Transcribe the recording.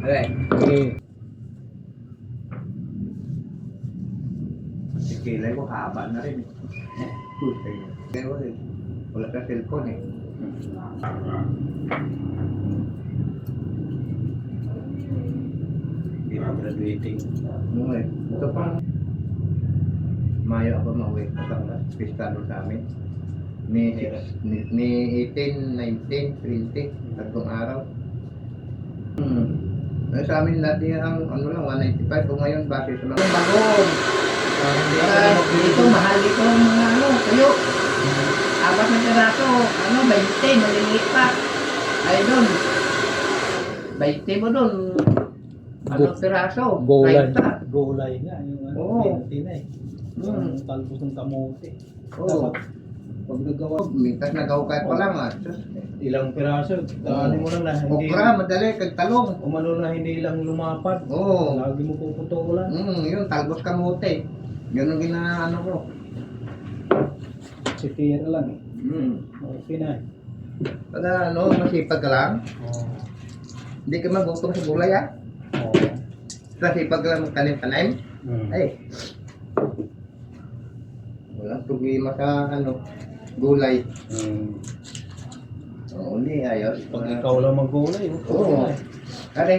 Okay. Okay. Si kilay ko haba na rin. Putay. Kaya wala ka cellphone eh. Hindi pa graduating. Okay. Ito pa. Mayo ako mauwi sa pistano sa amin. Ni 18, 19, 20, tatlong araw. Sa amin dati ang ano lang 195 kung ngayon base sa mga bagong. Dito mahal dito ang mga ano, tuyo. Apat na piraso, ano, 20, maliliit pa. Ay doon. 20 mo doon. Ano piraso? Gulay. 30. Gulay nga. Yung ano, Oo. 20 na eh. Yung talbos ng kamote. Oo. Pag nagawa, Mintas nagawkay pa lang ah. ilang piraso, daanin mo lang na hindi, Okra, madali, kag talong. umano na hindi lang lumapad. Oo. Lagi mo puputulan. Yun, talbos kamote. Yun ang ginaano ko. Si tira lang eh. Okay na eh. Pag ano, masipag ka lang. Oo. Hindi ka magutom sa gulay ah. Oo. Masipag ka lang magtanim-tanim. Mm. Ay. Walang problema sa ano, gulay. Mm. Oo, hindi ayos. Pag ikaw lang mag-gulay, Oo. okay na eh. Kasi